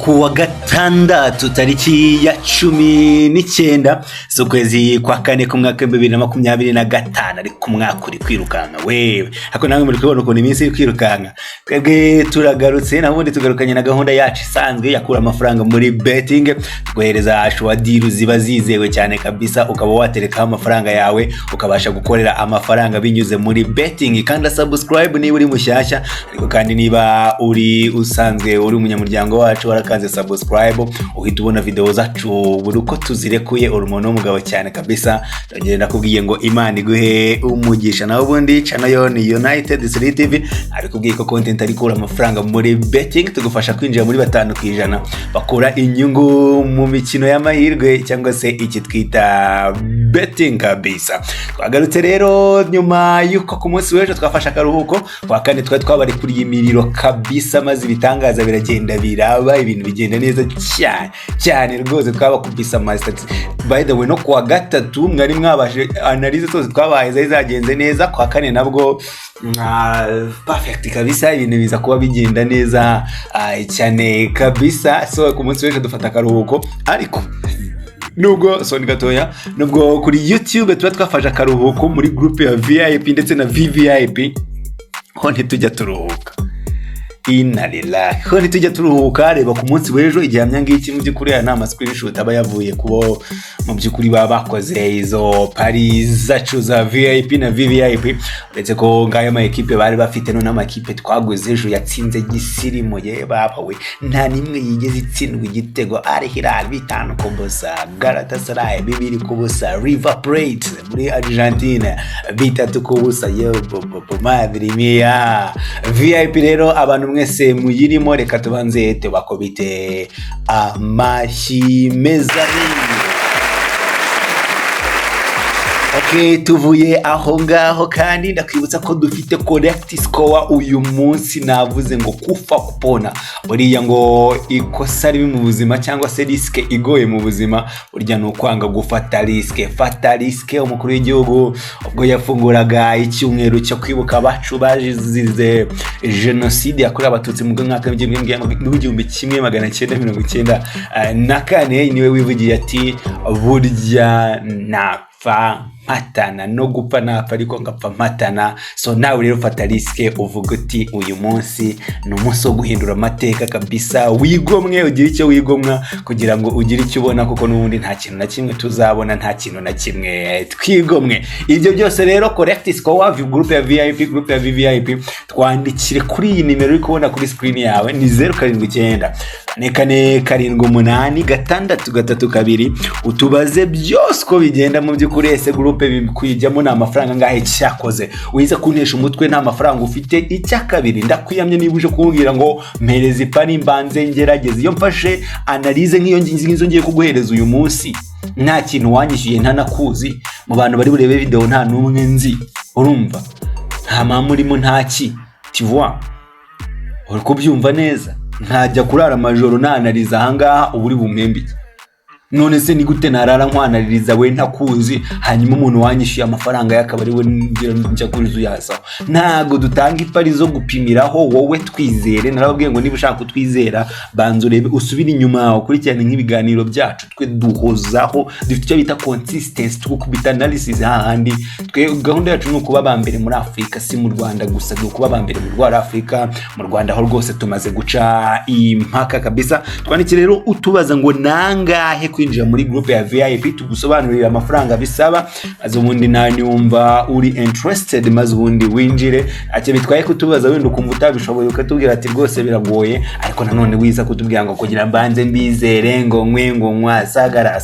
kuwa gatandatu tariki ya 19 z'ukwezi kwa kane ku mwaka 2025 ariko umwaka uri kwirukanka wewe hako namwe muri kubona ukuntu iminsi iri kwirukanka twebwe turagarutse nabundi tugarukanye na gahunda yacu isanzwe yakura amafaranga muri betting twohereza ashwadiru ziba zizewe cyane kabisa ukaba watereka amafaranga yawe ukabasha gukorera amafaranga binyuze muri betting kandi subscribe niba uri mushyashya ariko kandi niba uri usanzwe uri umunyamuryango wacu warakanze subscribe uhita ubona video zacu buri uko tuzirekuye urumuntu w'umugabo cyane kabisa ndagenda kubwiye ngo Imana iguhe umugisha naho ubundi channel yo ni United Serie TV ariko kubwiye ko content ari kura amafaranga muri betting tugufasha kwinjira muri 5% bakora inyungu mu mikino y'amahirwe cyangwa se iki twita betting kabisa. Twagarutse rero nyuma yuko ku munsi w'ejo twafasha akaruhuko kwa kane twabari kuri imiriro kabisa maze bitangaza biragenda biraba ibintu bigenda neza cyane rwose twabakubisa master. By the way no kwa gatatu mwari mwabashe analyze zose twabaye zagenze neza kwa kane nabwo perfect kabisa ibintu biza kuba bigenda neza cyane kabisa. So ku munsi w'ejo dufata akaruhuko ariko nubwo soni gatoya nubwo kuri YouTube tuba twafashe akaruhuko muri groupe ya VIP ndetse na VVIP ho ntitujya turuhuka inalila ho ntitujya turuhuka reba ku munsi w'ejo igihamya ngiki mu by'ukuri ya nama screenshot aba yavuye kubo mu by'ukuri bakoze izo pari zacu za VIP na VVIP uretse ko ngayo ama equipe bari bafite no n'amakipe twaguze ejo yatsinze gisirimo ye bapawe nta nimwe yigeze itsindwa igitego Al Hilal 5 kubusa Galatasaray 2 kubusa River Plate muri Argentina 3 kubusa yo madre mia. VIP rero abantu mwese muyirimo reka tubanze tubakobite amashyi meza. Okay, tuvuye aho ngaho kandi ndakwibutsa ko dufite correct score uyu munsi navuze ngo kufa kupona buriya ngo ikosa ribi mu buzima cyangwa se risk igoye mu buzima burya no kwanga gufata risk umukuru w'igihugu ubwo yafunguraga icyumweru cyo kwibuka abacu bazize genocide yakorewe abatutsi mu mwaka w'igihumbi 1994 niwe wivugiye ati burya napfa matana no gupfa napfa ariko ngapfa matana. So nawe rero fata risk uvuga uti uyu munsi ni umunsi wo guhindura amateka kabisa wigomwe ugira icyo wigomwa kugira ngo ugire icyo ubona kuko n'ubundi nta kintu na kimwe tuzabona nta kintu na kimwe twigomwe. Ibyo byose rero correct score group ya VIP group ya VVIP twandikire kuri iyi nimero uri kubona kuri screen yawe ni 079 448 utubaze byose ko bigenda mu by'ukuri ese groupe bikwijyamo na amafaranga ngahe cyakoze wiza kuntesha umutwe nta mafaranga ufite icya kabiri ndakwiyamye nibuje kumbwira ngo mpereze ipari mbanze ngerageze iyo mfashe analyze nk'iyo ngiye kuguhereza uyu munsi nta kintu wanyishyuye nta nakuzi mu bantu bari burebe video nta numwe nzi urumva nta mamurimo ntaki tivwa uri kubyumva neza ntajya kurara amajoro na analyze ahangaha uburi bumpembike none se ni gute narara nkwanaririza we ntakuzi hanyuma umuntu wanyishyuye amafaranga yakabari we njya kurizo yasa ntago dutanga ipari zo gupimiraho wowe twizere narababwiye ngo niba ushaka kutwizera banzo rebe usubira inyuma ukurikirane nk'ibiganiro byacu twe duhozaho dufite icyo bita consistency tukubita analysis hahandi twe gahunda yacu ni ukuba bambere muri Afrika si mu Rwanda gusa dukuba bambere mu Rwanda Afrika mu Rwanda ho rwose tumaze guca impaka kabisa. Twandikire rero utubaza ngo nangahe kwinjira muri group ya VIP tugusobanurira amafaranga bisaba maze ubundi nani wumva uri interested maze ubundi winjire ake bitwaye kutubaza wenda ukumva utabishoboye ukatubwira ati rwose biragoye ariko nanone wiza kutubwira ngo kugira mbanze mbizere ngo nkwa sagara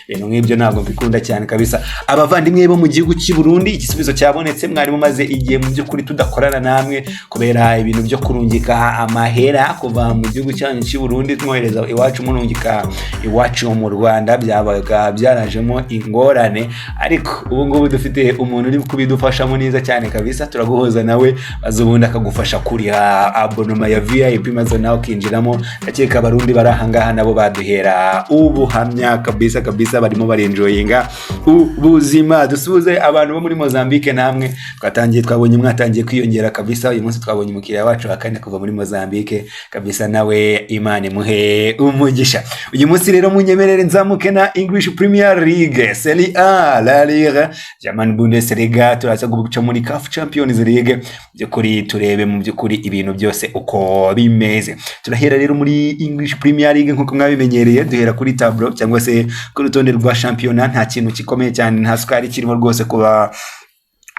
ibintu nk'ibyo ntabwo mbikunda cyane kabisa. Abavandimwe bo mu gihugu cy'i Burundi igisubizo cyabonetse mwari mumaze igihe mu by'ukuri tudakorana namwe kubera ibintu byo kurungika amahera kuva mu gihugu cyanyu cy'i Burundi twohereza iwacu murungika iwacu mu Rwanda byabaga byarajemo ingorane, ariko ubu ngubu dufite umuntu uri kubidufashamo neza cyane kabisa. Turaguhoza nawe ubundi akagufasha kuriha abonoma ya VIP maze nawe ukinjiramo. Ndakeka abarundi bari ahangaha nabo baduhera ubuhamya kabisa barimo barenjoyinga ubuzima. Dusuze abantu bo muri Mozambique, namwe twabonye mwatangiye kwiyongera kabisa. Uyu munsi twabonye umukiriya wacu akane kuva muri Mozambique kabisa, nawe Imana imuhe umugisha. Uyu munsi rero munyemerere nzamuke na English Premier League, Serie A, La Liga, German Bundesliga, turaza guca muri CAF Champions League byukuri turebe mu byukuri ibintu byose uko bimeze. Turahera rero muri English Premier League nkuko mwabimenyereye, duhera kuri tableau cyangwa se ku rutonde rwa championnat. Nta kintu gikomeye cyane, nta sukari kirimo rwose kuba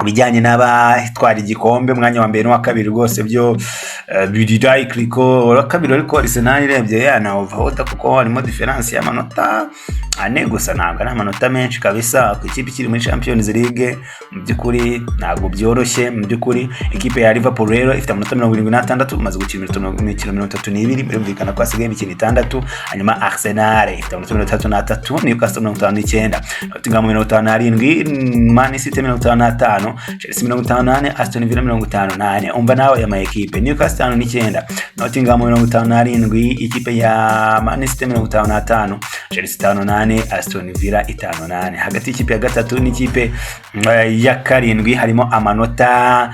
bijyanye n'abatwara igikombe. Mwanya wa mbere n'uwa kabiri rwose byo bididayi kliko wa kabiri, ariko Arsenal irebye yana overota kuko harimo difference y'amanota ane gusa, ntabwo ari amanota menshi kabisa ku ikipe kiri muri Champions League. Mu byukuri ntabwo byoroshye. Mu byukuri ikipe ya Liverpool rero ifite amanota 76, maze gukina imikino 32, birumvikana ko hasigaye imikino 6. Hanyuma Arsenal ifite amanota 33, Newcastle 59, Nottingham 57, Man City 55, Chelsea 58, Aston Villa 58. Umva nawe ya ma ekipe: Newcastle 9, Nottingham 57, ikipe ya Man City 55, Chelsea 58, Aston Villa 58. Hagati ikipe ya gatatu n'ikipe ya karindwi harimo amanota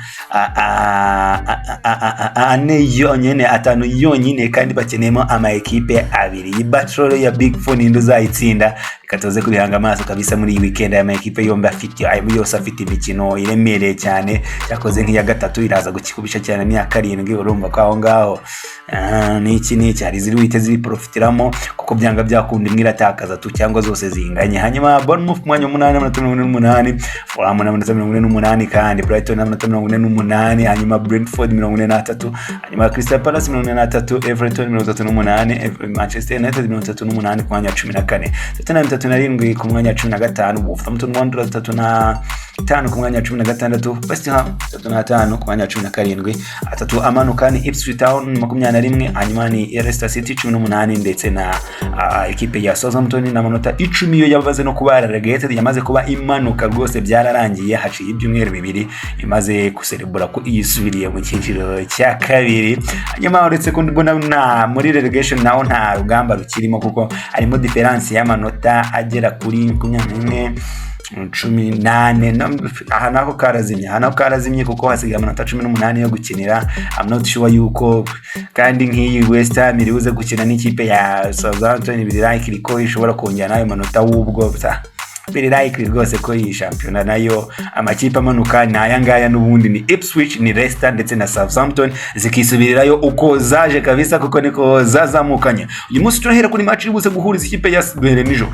ane yonyine, atanu yonyine, kandi bakeneyemo ama ekipe abiri. Battle ya Big Four ninde uzayitsinda? Katoze kubihanga amaso kabisa muri iyi weekend. Ama ekipe yombi afite yose afite imikino iremereye cyane, cyakoze nk'iya gatatu iraza gukikubisha cyane n'iya karindwi. Urumva ko aho ngaho n'iki hari ziri wite ziri profitiramo, kuko byanga byakunda imwe iratakaza tu cyangwa zose zinganye. Hanyuma Bournemouth mwanya 8 Fulham 48, kandi Brighton 48, hanyuma Brentford 43, hanyuma Crystal Palace 43, Everton 38, Manchester United 38 ku mwanya 14, Tottenham 37 ku mwanya 15, Wolverhampton Wanderers 35 ku mwanya 16, West Ham 35 ku mwanya 17, atatu amanuka ni Ipswich Town 21, hanyuma ni Leicester City 18, ndetse na ekipe ya Southampton n'amanota 10 yo yabaze no kuba relegated, yamaze kuba imanuka rwose, byararangiye haciye ibyumweru bibiri imaze kuserebura ko iyisubiriye mu cyiciro cya kabiri. Hanyuma uretse ko mbona muri relegation naho nta rugamba rukirimo, kuko harimo difference y'amanota agera kuri 18. Aha naho karazimye kuko hasigaye amanota 18 yo gukinira. I'm not sure yuko kandi nk'iyi West Ham iribuze gukina n'ikipe ya Southampton, biri likely ko ishobora kongera nayo manota w'ubwo biri likely rwose ko iyi championnat nayo amakipe amanuka ni aya ngaya n'ubundi ni Ipswich, ni Leicester ndetse na Southampton zikisubirirayo uko zaje kabisa, kuko niko zazamukanye. Uyu munsi turahera kuri match iribuze guhuriza ikipe ya Nijo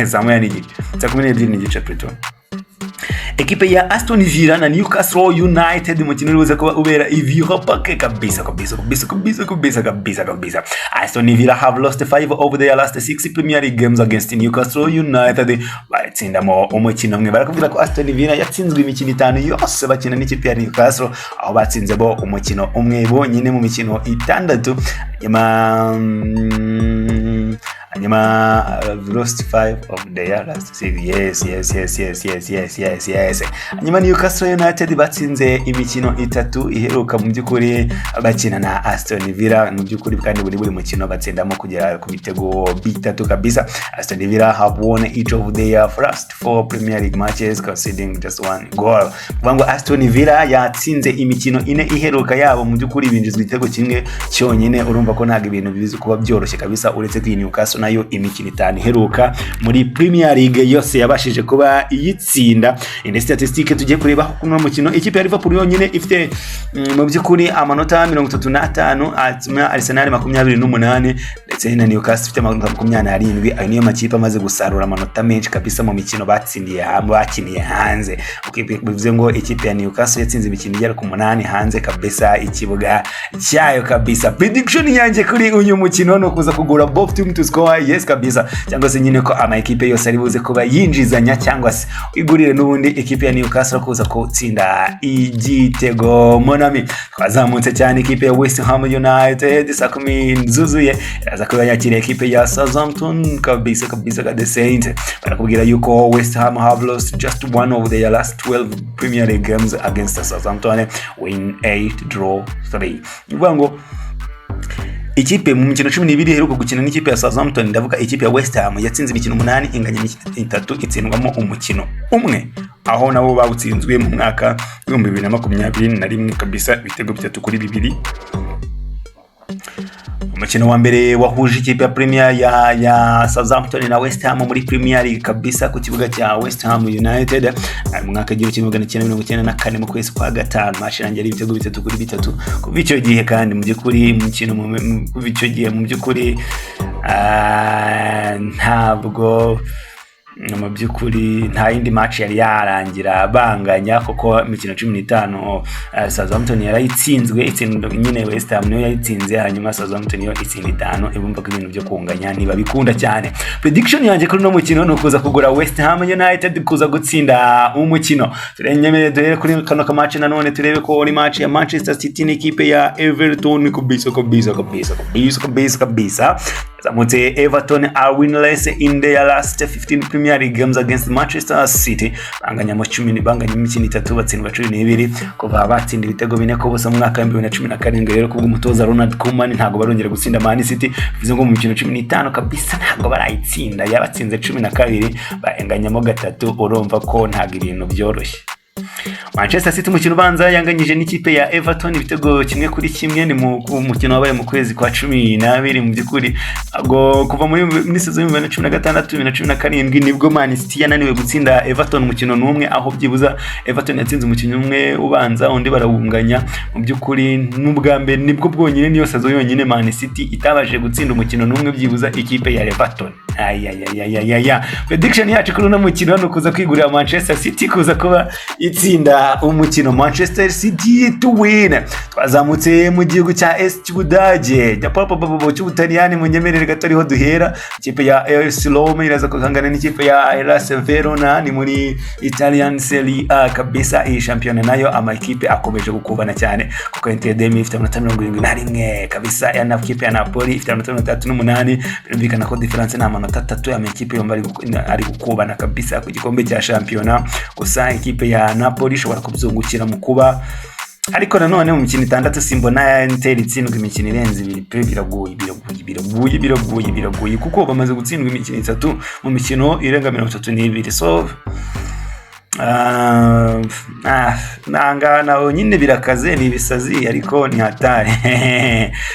Samuel n'igice 12:30 Preto, ekipe ya Aston Villa na Newcastle United. Umukino uribuze kuba ubera iviro pake kabisa. Aston Villa have lost 5 over their last 6 Premier League games against Newcastle United. Batsindamo umukino umwe. Barakubwira ko Aston Villa yatsinzwe imikino 5 yose bakina n'ikipe ya Newcastle, aho batsinze bo umukino umwe bonyine mu mikino 6. Hanyuma lost 5 of their last 6. Yes. Hanyuma Newcastle United batsinze imikino 3 iheruka mu byukuri bakina na Aston Villa, mu byukuri kandi buri mukino batsindamo kugera ku bitego 3 kabisa. Aston Villa have won each of their first 4 Premier League matches conceding just 1 goal. Kuvango Aston Villa yatsinze imikino 4 iheruka yabo, mu byukuri binjizwa igitego kimwe cyonyine. Urumva ko ntago ibintu bizi kuba byoroshye kabisa, uretse ko Newcastle nayo imikino 5 iheruka muri Premier League yose yabashije kuba iyitsinda. Indi statistique tugiye kureba kuno mukino, ikipe ya Liverpool yonyine ifite mu byukuri amanota 35, atuma Arsenal 28, ndetse na Newcastle ifite amanota 27. Ayo niyo makipe amaze gusarura amanota menshi kabisa mu mikino bakiniye hanze. Bivuze ngo ikipe ya Newcastle yatsinze imikino igera ku 8 hanze kabisa ikibuga cyayo kabisa. Prediction yanjye kuri uyu mukino no kuza kugura both team to score kuba yes kabisa, cyangwa se nyine ko ama ekipe yose ari buze kuba yinjizanya, cyangwa se igurire n'ubundi ekipe ya Newcastle kuza gutsinda igitego. Monami twazamutse cyane ekipe ya West Ham United saa 10 zuzuye iraza kuba yakira ekipe ya Southampton kabisa the Saints. Barakubwira yuko West Ham have lost just one of their last 12 Premier League games against Southampton, win 8, draw 3. Ivango ikipe mu mikino 12 iheruka gukina n'ikipe ya Southampton, ndavuga ikipe ya West Ham yatsinze imikino 8 inganya imikino 3 itsindwamo umukino umwe, aho nabo bawutsinzwe mu mwaka 2021 kabisa ibitego 3-2. Umukino wa mbere wahuje ikipe ya Premier ya Southampton na West Ham muri Premier League kabisa ku kibuga cya West Ham United mu mwaka 1994 mu kwezi kwa gatanu, mashirangira ibitego 3-3. Kuva icyo gihe kandi mu byukuri umukino kuva icyo gihe mu byukuri ntabwo mu byukuri nta yindi match yari yarangira banganya, kuko imikino 15 Southampton yarayitsinzwe, itsindwa nyine West Ham niyo yayitsinze, hanyuma Southampton yo itsinda 5. Ibumva ko ibintu byo kunganya niba bikunda cyane. Prediction yanjye kuri no mukino no kuza kugura West Ham United kuza gutsinda umukino. Turenyemere dore kuri kano ka match nanone turebe ko uri match ya Manchester City n'ikipe ya Everton kubisa. Zamutse Everton are winless in their last 15 Premier League games against Manchester City. Banganya imikino 3 batsindwa 12 kuva batsinda ibitego 4 ko bose mu mwaka wa 2017. Rero kubwo umutoza Ronald Koeman ntago barongera gutsinda Man City, bivuze ngo mu mikino 15 kabisa ntago barayitsinda, yabatsinze 12 baenganyamo 3. urumva ko ntago ibintu byoroshye. Manchester City mukino ubanza yanganyije n'ikipe ya Everton ibitego 1-1 ni mu mukino wabaye mu kwezi kwa 12 mu byukuri. Kuva muri season ya 2016-2017 nibwo Man City yananiwe gutsinda Everton umukino n'umwe, aho byibuza Everton yatsinze umukino umwe ubanza undi barawunganya. Mu byukuri n'ubwa mbere nibwo bwonyine niyo sazo yonyine Man City itabaje gutsinda umukino n'umwe byibuza ikipe ya Everton. Prediction yacu kuri no mukino no kuza kwigurira Manchester City kuza kuba itsinda umukino Manchester City to win. Twazamutse mu gihugu cya Budage cy'Ubutaliyani mu nyemerere gatariho duhera. Ikipe ya AS Roma iraza kugangana n'ikipe ya Hellas Verona ni muri Italian Serie A kabisa. Iyi shampiyona nayo ama ekipe akomeje gukubana cyane kuko Inter de Milan ifite 71 kabisa, ya na ekipe ya Napoli ifite 38. Birumvikana ko difference na amanota 3 ya ekipe yombi ari gukubana kabisa ku gikombe cya shampiyona. Gusa ekipe ya Napoli ishobora kubyungukira mu kuba, ariko nanone mu mikino 6 simbona Inter itsindwa imikino irenze 2. Biragoye kuko bamaze gutsindwa imikino 3 mu mikino irenga 32. So naho nyine birakaze ni bisazi ariko ni hatari.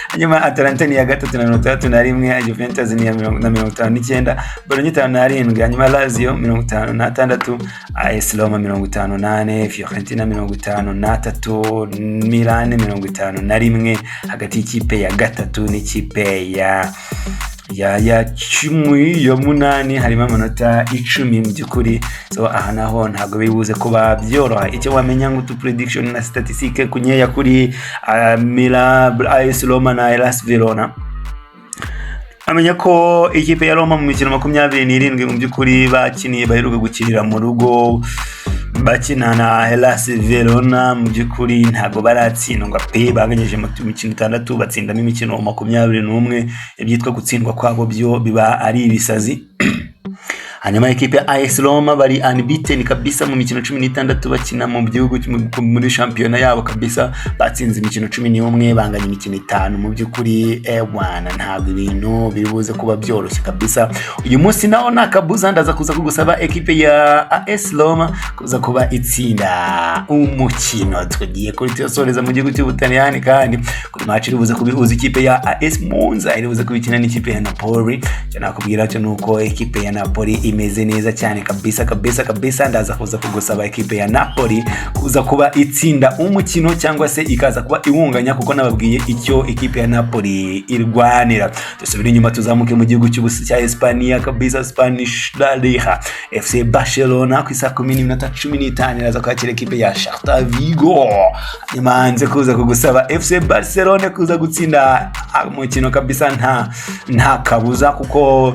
Hanyuma Atalanta ni ya 3-31, Juventus ni ya 59, Bologna 57, hanyuma Lazio 56, AS Roma 58, Fiorentina 53, Milan 51. Hagati y'ikipe ya 3 n'ikipe ya 18 harimo amanota 10 mu byukuri. So aha naho ntago bibuze kuba byoroha. Icyo wamenya ngo tu prediction na statistique kunyeya kuri Milan, AS Roma na Hellas Verona. Amenya ko ikipe ya Roma mu mikino 27 mu byukuri bakiniye baheruka gukirira mu rugo bakina na Hellas Verona. Mu byukuri ntago baratsindwa pe, baganyeje mu mikino 6 batsindamo imikino 21. Ibyitwa gutsindwa kwabo byo biba ari ibisazi. Hanyuma ekipe ya AS Roma bari unbeaten kabisa mu mikino 16 bakina mu gihugu muri shampiyona yabo kabisa, batsinze imikino 11 banganya imikino 5. Mu byukuri bwana ntabwo ibintu bibuze kuba byoroshye kabisa. Uyu munsi naho nakabuza ndaza kuza kugusaba ekipe ya AS Roma kuza kuba itsinda umukino. Tugiye kuri tyosoreza mu gihugu cy'Ubutaliyani kandi kuri match iribuze kubihuza ikipe ya AS Munsi iribuze kubikina n'ikipe ya Napoli. Cyo nakubwira cyo nuko ekipe ya Napoli imeze neza cyane kabisa. Ndaza kuza kugusaba ekipe ya Napoli kuza kuba itsinda umukino cyangwa se ikaza kuba iwunganya, kuko nababwiye icyo ekipe ya Napoli irwanira. Dusubira inyuma tuzamuke mu gihugu cya Espanya kabisa, Spanish La Liga. FC Barcelona ku isa 10:15 iraza kwakira ekipe ya Celta Vigo. Imanze kuza kugusaba FC Barcelona kuza gutsinda umukino kabisa nta kabuza, kuko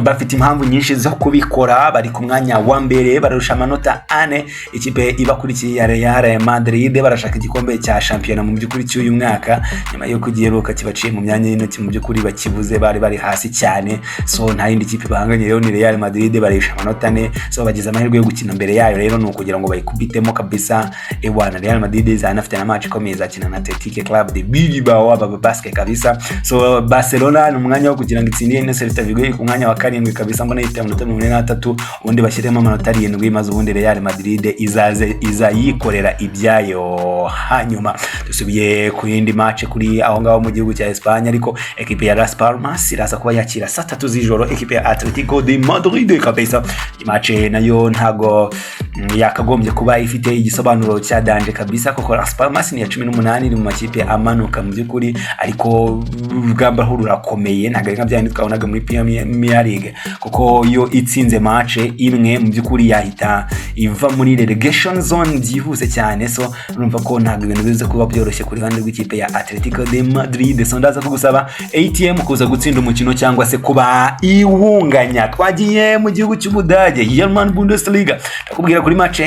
bafite impamvu nyinshi zo kubikora. Bari ku mwanya wa mbere barusha amanota 4 ikipe ibakurikiye ya Real Madrid, barashaka igikombe cya shampiyona mu by'ukuri cy'uyu mwaka, nyuma yo kugiheruka kibaciye mu myanya y'intoki, mu by'ukuri bakibuze, bari hasi cyane. So nta yindi kipe bahanganye rero ni Real Madrid, barisha amanota 4, so bagize amahirwe yo gukina mbere yayo, rero no kugira ngo bayikubitemo kabisa. Ewana Real Madrid zanafite na match ikomeye zakina na Athletic Club de Bilbao aba basket kabisa. So Barcelona ni umwanya wo kugira ngo itsindire na Celta Vigo ku mwanya wa karindwi kabisa, mbona ifite amanota 83, ubundi bashyiremo amanota 7, maze ubundi Real Madrid izayikorera ibyayo. Hanyuma dusubiye ku yindi match kuri aho ngaho mu gihugu cya Espanya, ariko ekipe ya Las Palmas iraza kuba yakira saa 3 z'ijoro ekipe ya Atletico de Madrid kabisa. Match nayo ntago yakagombye kuba ifite igisobanuro cya danje kabisa, kuko Las Palmas ni ya 18 iri mu makipe amanuka mu by'ukuri, ariko urugamba rurakomeye, ntago ari nka byandi twabonaga muri Premier League, kuko yo itsinze match imwe mu by'ukuri yahita iva muri relegation zone byihuse cyane. So urumva ko ntago ibintu bize kuba byoroshye kuri hande rw'ikipe ya Atletico de Madrid. So ndaza kugusaba ATM kuza gutsinda umukino cyangwa se kuba iwunganya. Twagiye mu gihugu cy'Ubudage, German Bundesliga, takubwira kuri match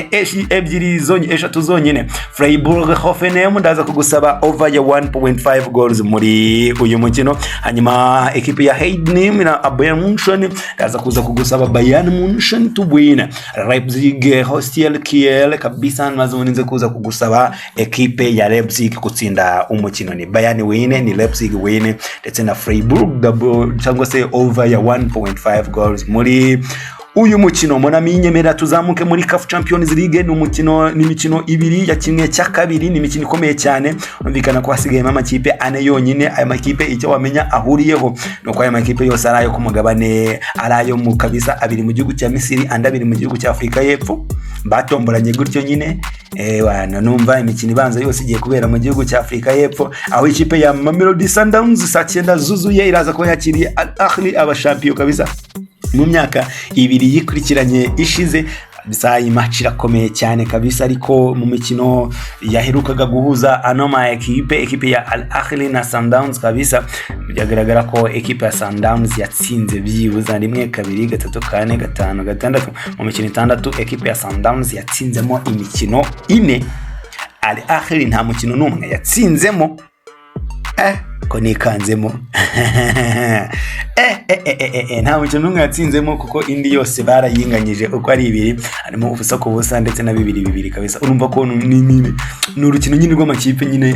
eshatu zonyene. Freiburg Hoffenheim ndaza kugusaba over ya 1.5 goals muri uyu mukino. Hanyuma ekipe ya Heidenheim na Bayern Munchen ndaza kuza kugusaba Bayern Munchen to win. Leipzig Hostel Kiel kabisa, maze uninze kuza kugusaba ekipe ya Leipzig gutsinda umukino. Ni Bayern win, ni Leipzig win, ndetse na Freiburg double cyangwa se over ya 1.5 goals muri uyu mukino. Monami nyemera tuzamuke muri CAF Champions League. Ni imikino ibiri ya kimwe cya kabiri, ni imikino ikomeye cyane. Urumvikana ko hasigaye amakipe 4 yonyine. Aya makipe icyo wamenya ahuriyeho nuko aya makipe yose arayo ku mugabane, arayo mu kabisa, abiri mu gihugu cya Misiri, andi abiri mu gihugu cya Afrika y'Epfo, batomboranye gutyo nyine. Wana numva imikino ibanza yose igiye kubera mu gihugu cya Afrika y'Epfo, aho ikipe ya Mamelodi Sundowns saa 9 zuzuye iraza ko yakiriye Al Ahly abashampiyo kabisa mu myaka 2 yikurikiranye ishize. Bisa match irakomeye cyane kabisa, ariko mu mikino yaherukaga guhuza anoma ekipe ya Al Ahly na Sundowns kabisa, byagaragara ko ekipe ya Sundowns yatsinze byibuza 1 2 3 4 5 6 mu mikino 6. Ekipe ya Sundowns yatsinzemo imikino 4, Al Ahly nta mukino n'umwe yatsinzemo. Ko nikanzemo nta mukino n'umwe yatsinzemo, kuko indi yose barayinganyije uko ari 2, harimo ubusa ku busa ndetse na 2-2 kabisa. Urumva ko ni urukino nyine rw'amakipe nyine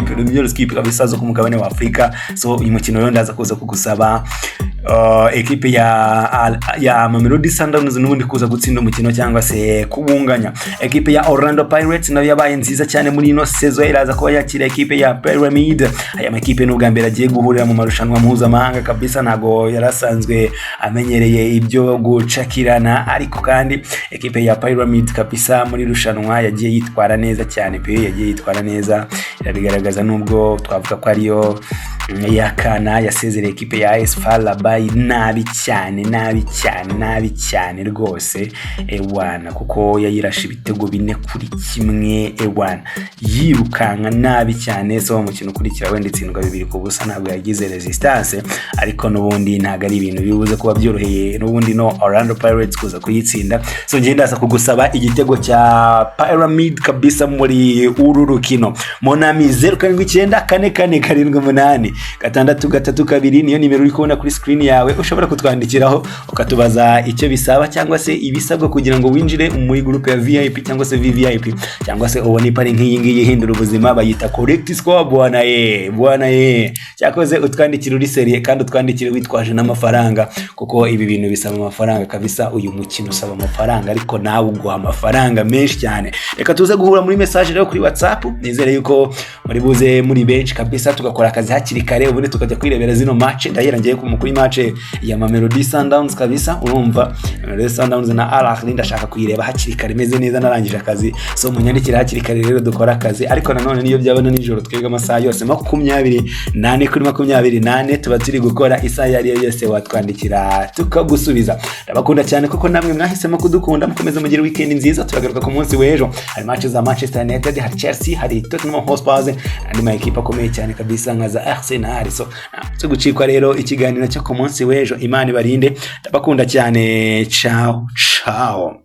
Premier League kabisa zo ku mugabane wa Afrika. So uyu mukino rero ndaza kuza kugusaba ekipe ya Mamelodi Sundowns n'ubundi kuza gutsinda umukino cyangwa se kubunganya. Ekipe ya Orlando Pirates nayo yabaye nziza cyane muri ino season, iraza kuba yakira ekipe ya Pyramid. Aya makipe n'ubwa mbere agiye guhurira mu marushanwa mpuzamahanga kabisa, ntago yarasanzwe amenyereye ibyo gucakirana, ariko kandi ekipe ya Pyramid kabisa muri rushanwa yagiye yitwara neza cyane yagiye yitwara neza, irabigaragaza nubwo twavuga ko ariyo yakana yasezereye ekipe ya AS FAR Rabat nabi cyane rwose. Ewana kuko yayirashe ibitego 4-1 ewana, yirukanka nabi cyane. So umukino ukurikira wenda itsindwa 2-0, ntabwo yagize resistance, ariko n'ubundi ntago ari ibintu bibuze kuba byoroheye n'ubundi no Orlando Pirates kuza kuyitsinda. So ngiye ndaza kugusaba igitego cya Pyramid kabisa muri uru rukino. Monami 07944478 632 niyo nimero uri kubona kuri screen yawe. Ushobora kutwandikiraho ukatubaza icyo bisaba cyangwa se ibisabwa kugira ngo winjire muri group ya VIP cyangwa se VVIP, cyangwa se ubone ipari nk'iyi ngiyi ihindura ubuzima, bayita correct score bwana cyakoze utwandikira uri serie kandi utwandikire witwaje n'amafaranga, kuko ibi bintu bisaba amafaranga kabisa. Uyu mukino usaba amafaranga, ariko nawe uguha amafaranga menshi cyane. Reka tuze guhura muri message rero kuri WhatsApp. Nizere yuko muri buze muri bench kabisa tugakora akazi hakiri kare ubundi tukajya kwirebera zino match ndahera ngiye kuri match ya Mamelodi Sundowns kabisa urumva Mamelodi Sundowns na Al Ahly ndashaka kuyireba hakiri kare meze neza narangije akazi so munyandikira hakiri kare rero dukora akazi ariko nanone niyo byabona nijoro twebwe amasaha yose 28 kuri 28 tuba turi gukora isaha yari yose watwandikira tukagusubiza ndabakunda cyane kuko namwe mwahisemo kudukunda mukomeze mugire weekend nziza turagaruka ku munsi w'ejo hari match za Manchester United hari Chelsea hari Tottenham Hotspur andi ma ekipa akomeye cyane kabisa nka za Arsenal so gucikwa rero ikiganiro cyo ku munsi w'ejo Imana ibarinde ndabakunda cyane ciao ciao